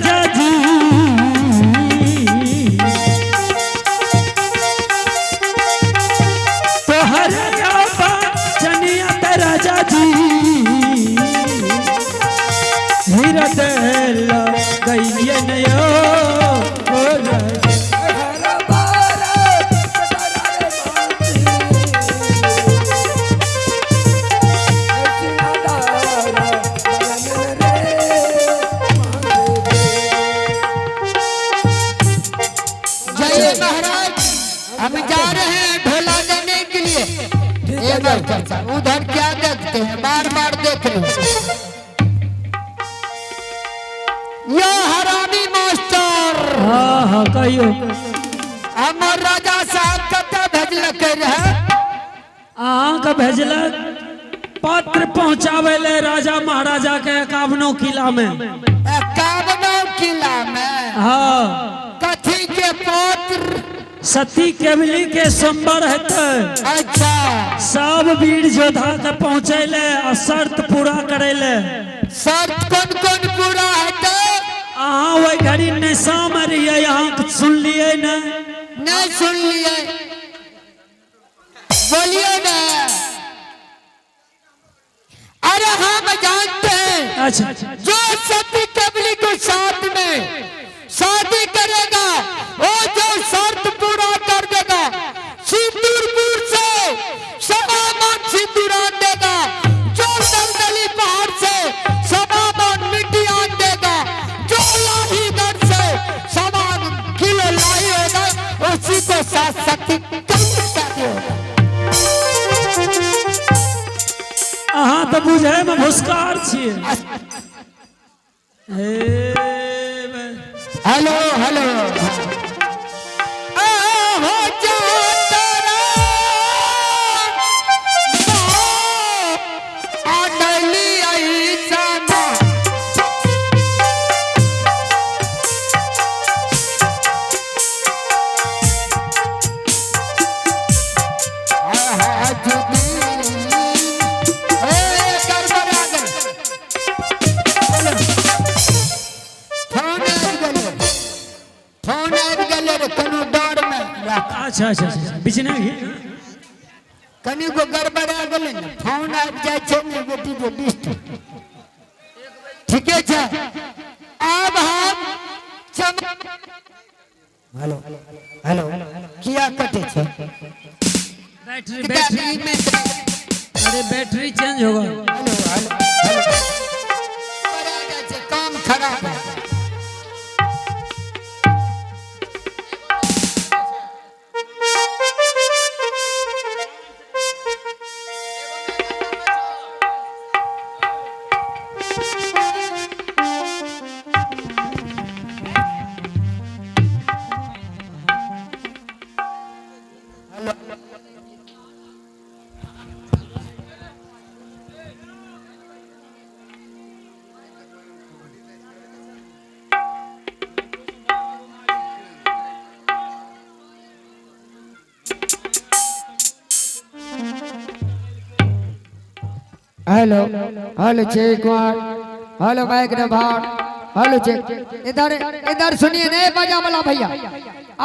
राजा जी तो हर चनिया राजा जी हृदय गई नयो हम जा रहे हैं ढोला देने के लिए। उधर क्या देखते हैं, बार बार देख रहे ये हरामी मास्टर। हाँ हाँ कहियो हमर राजा साहब कते भेजलक रहे? अहाँ का भेजलक पत्र पहुँचावे ले राजा महाराजा के 51 किला में। 51 किला में? हाँ। कथी के पत्र? सती केवली के संबर है। अच्छा। सब वीर योद्धा के पहुँचे ले और शर्त पूरा करे ले। शर्त कौन कौन पूरा है? अहाँ वही घड़ी नशा में रहिए, यहाँ सुन लिए न? नहीं सुन लिए, बोलिए ना। अरे हम जानते हैं। अच्छा। जो सती केवली के साथ में शादी करेगा वो जो शर्त पूरा कर देगा, सिंदूरपुर से सवामान सिंदूरान देगा, जो दलदली पहाड़ से सवामान मिट्टी आन देगा, जो लाहीगढ़ से सामान किलो लाई होगा उसी को साथ सती अहाँ तो बुझे में भुस्कार छिए। हेलो हेलो अच्छा अच्छा बिचने कनी को गड़बड़ा गेले न फोन आ जाय छै ने बेटी के लिस्ट ठीके छै। अब हम हेलो हेलो किया कटे छै? बैटरी में अरे बैटरी चेंज होगा। हेलो हेलो काम खराब है। Hello hello check one, hello mike number, hello check. इधर इधर सुनिए, नहीं बजा वाला भैया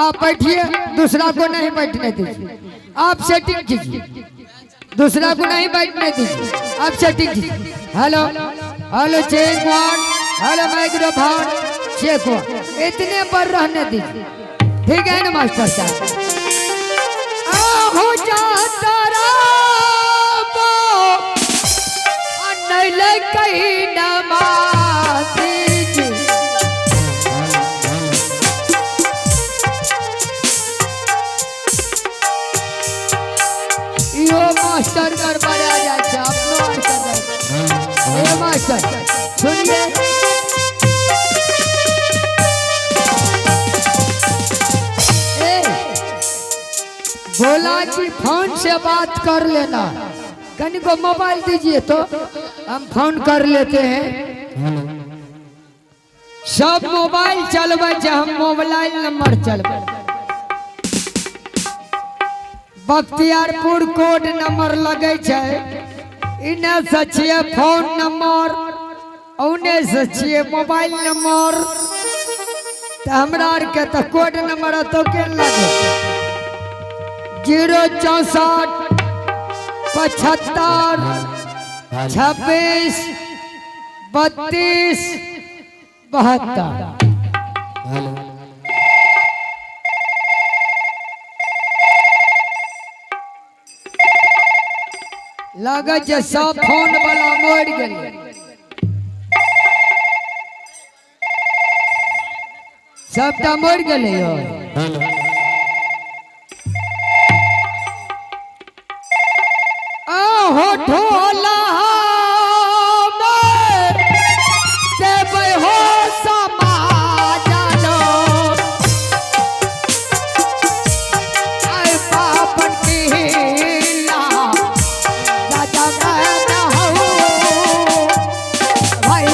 आप बैठिए, दूसरा को नहीं बैठने दीजिए। आप सेटिंग कीजिए, दूसरा को नहीं बैठने दीजिए, आप सेटिंग कीजिए। Hello hello check one, hello mike number check one, इतने पर रहने दीजिए, ठीक है ना मास्टर साहब? कहीं यो मास्टर कर बड़ा जाता अपनो मास्टर सुनिए। बोला कि फोन से बात कर लेना, कहीं को मोबाइल दीजिए तो हम फोन कर लेते हैं। सब मोबाइल चलबे हम मोबाइल नंबर चलबे, बख्तियारपुर कोड नंबर लगे इन्हें सचिए फोन नंबर, उन्हें सचिए मोबाइल नंबर, तो हमरा आर के तो कोड नंबर तो के लगे 064 75 26 32 72 लगे जे सब फोन वाला मोड़ गेले सबटा मोड़ गेले यो आहो ढोला देबै हो समाज लो आय बापन की ला राजा मैं हूँ भाई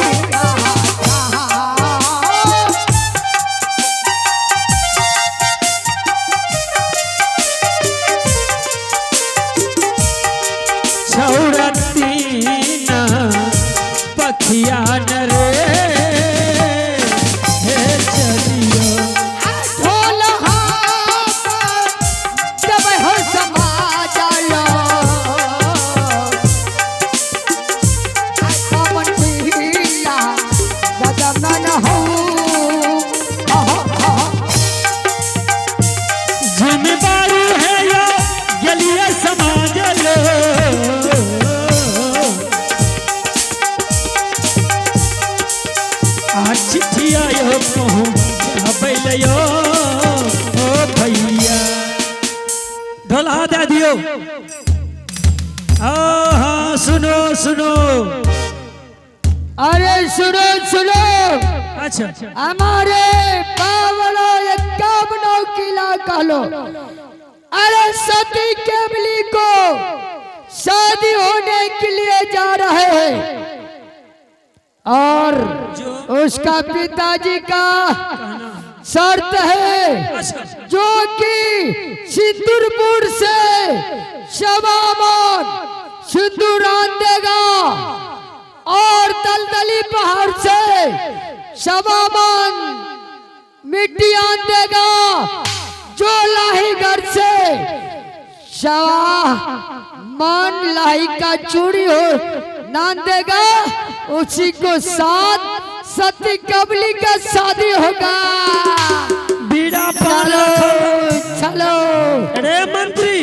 छौड़तीना पखिया न रे हे चलियो ढोलहा देबै हो समाज लो आय बापन की ला राजा मैं हूँ जिम्मेदारी है यो गलिया समाज लो आज चिट्ठिया यो पहुँचाबैलियो ओ भैया ढोला दे दियो हाँ सुनो सुनो अरे सुनो सुनो अच्छा हमारे बावलो 51 किला कहलो अरे सती केवली को शादी होने के लिए जा रहे हैं और उसका पिताजी का शर्त है जो कि सिंदूरपुर से शबामन सिंदूरान देगा और दलदली पहाड़ से शबामन मिट्टियान देगा जो लाही घर से मन लाही का चूड़ी हो नान देगा उसी को साथ सती कबली का शादी होगा बीड़ा पान चलो अरे मंत्री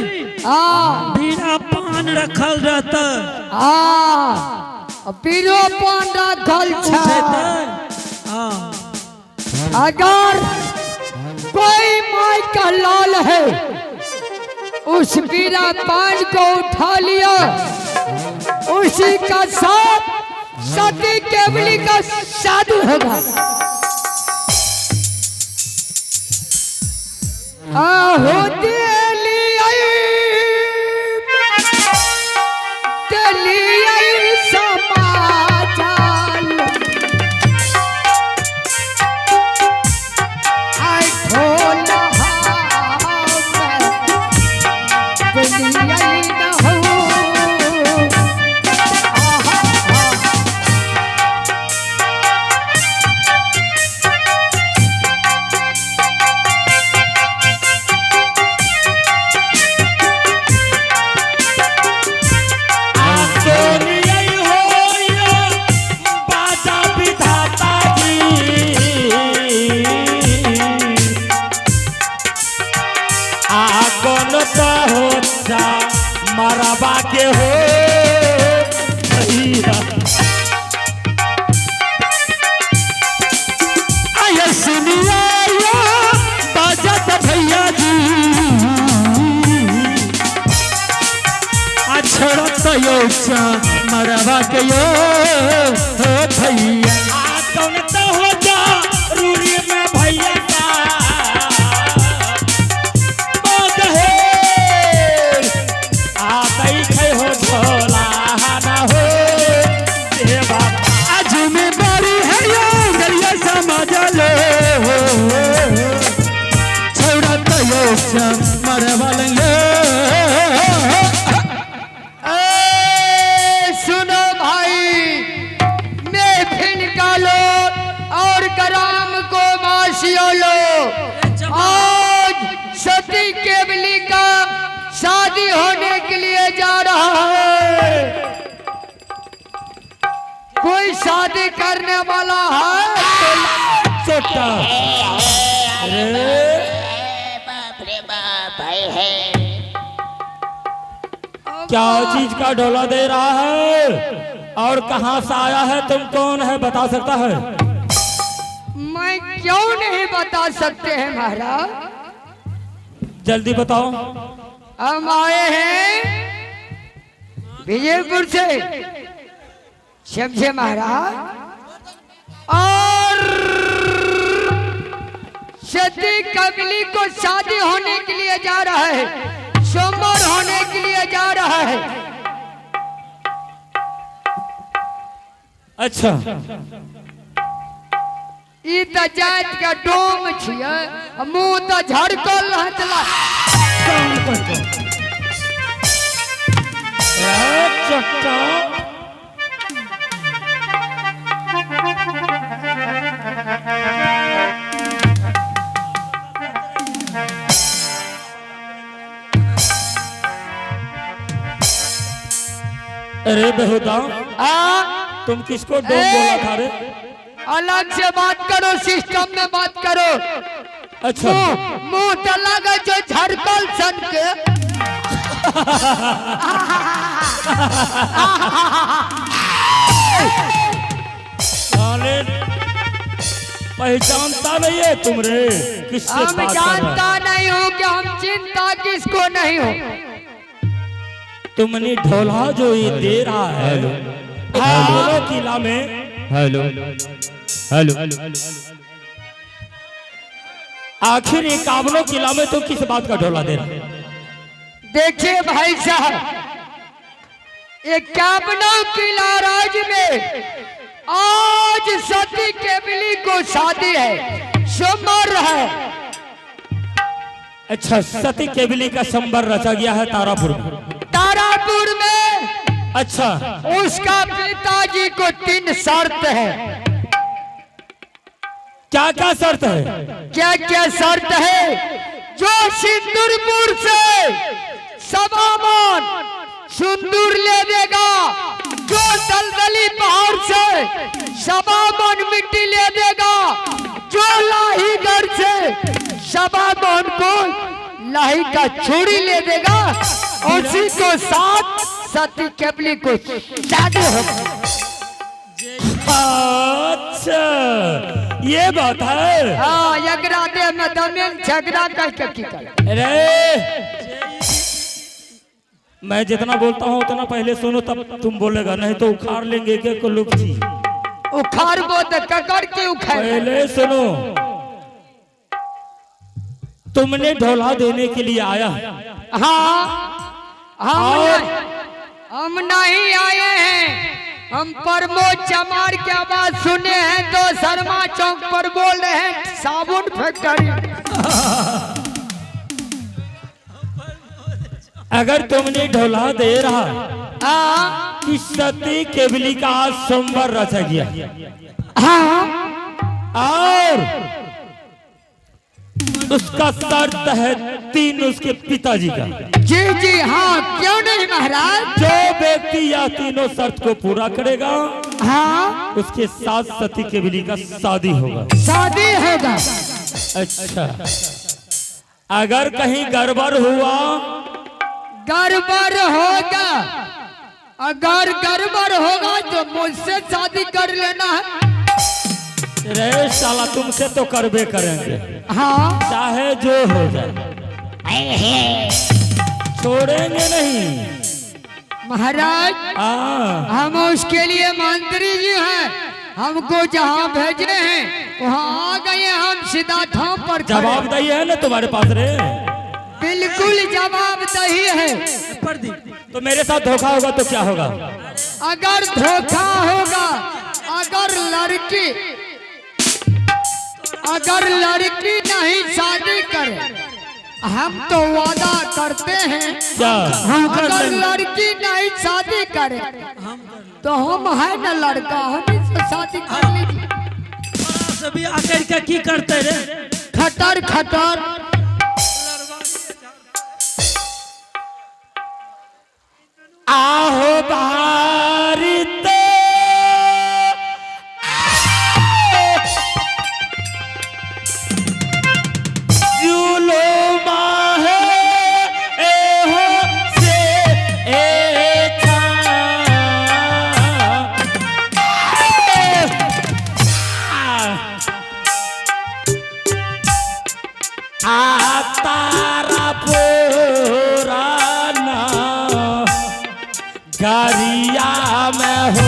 बीड़ा पान रखल रहता पीरो पान रखल अगर कोई माई का लाल है उस पीरा पान को उठा लिया उसी का साथ सती केवली का शादी होगा आहो दिली समाचार आई ढोला मरबा के हो आया सुनिया बाजत भैया जी छोड़त यो मरबा के यो हो भैया कौन तो हो जा रूरी में भैया सुनो भाई मैं फिर वासियों लोग, आज सती केवली का शादी होने के लिए जा रहा है। कोई शादी करने वाला है? छोटा बाप रे बाप भाई है। क्या चीज का ढोला दे रहा है और कहां से आया है? तुम कौन है, बता सकता है? मैं क्यों नहीं बता सकते हैं महाराज? जल्दी बताओ। हम आए हैं विजयपुर से, समझे महाराज, और सती कबली को शादी होने के लिए जा रहा है, सोमवार होने के लिए जा रहा है। अच्छा, ई त जात का डोम छिए, मुंह त झड़कल रहतला। चट्टा अरे बेहुदा, तुम किसको डोम बोला था रे? अलग से बात करो, सिस्टम में बात करो। अच्छा, मुंह तो लगा जो झड़कल सन के। साले पहचानता नहीं है तुम रे? किससे हम बात कर रहा है? जानता नहीं हूँ कि हम चिंता किसको नहीं हो। तुमने ढोला जो ये दे रहा है काबलो किला में, हेलो हेलो आखिर ये काबलो किला में तुम किस बात का ढोला दे रहा है? देखिए भाई साहब, ये काबलो किला राज में आज सती केवली को शादी है, सोमवार है। अच्छा, सती केवली का संबर रचा गया है तारापुर में। तारापुर में अच्छा, उसका पिताजी को 3 शर्त है। क्या क्या शर्त है? क्या क्या शर्त है? जो सिंदूरपुर से सबामन सिंदूर ले देगा, जो दलदली पहाड़ से सबामन मिट्टी ले देगा, जो लाहीगढ़ से सबामन को लाही का छुरी ले देगा, उसी को साथ सती केवली को शादी होगी। अच्छा, ये बात है। हाँ, यगरा दे में दमेन झगड़ा करके की कर। अरे मैं जितना बोलता हूँ उतना पहले सुनो, तब तुम बोलेगा, नहीं तो उखाड़ लेंगे के को लुकची। उखाड़ बो तो ककड़ के उखाड़। पहले सुनो, तुमने ढोला देने के लिए आया। हाँ, और हम नहीं आए हैं। हम प्रमोद चमार की आवाज सुने हैं तो शर्मा चौक पर बोल रहे हैं साबुन फैक्ट्री। अगर तुमने ढोला दे रहा हाँ कि सती केवली का आज सोमवार रचा गया, हाँ, और उसका शर्त है 3 उसके पिताजी का। जी जी हाँ, क्यों नहीं महाराज। जो व्यक्ति या तीनों शर्त को पूरा करेगा, हाँ, उसके साथ सती केवली का शादी होगा। शादी होगा। अच्छा, अगर कहीं गड़बड़ हुआ, गड़बड़ होगा, अगर गड़बड़ होगा तो मुझसे शादी कर लेना है। रे साला, तुमसे तो करबे करेंगे, हाँ, चाहे जो हो जाए, छोड़ेंगे नहीं महाराज। हम उसके लिए मंत्री जी हैं, हमको जहाँ भेजे हैं वहाँ आ गए। हम सीधा थाम पर खड़े। जवाब दही है ना तुम्हारे पास रे? बिल्कुल जवाब दही है। तो मेरे साथ धोखा होगा तो क्या होगा? अगर धोखा होगा, अगर लड़की नहीं शादी करे, हम तो वादा करते हैं, क्या हम कर अगर देंगे? लड़की नहीं शादी करे तो हम है ना लड़का, हम इससे शादी कर लीजिए। से भी आकर के की करते रे खटर खटर आहो भारत जुलुमा है एहो से एथा आ तारा पुराना गरिया में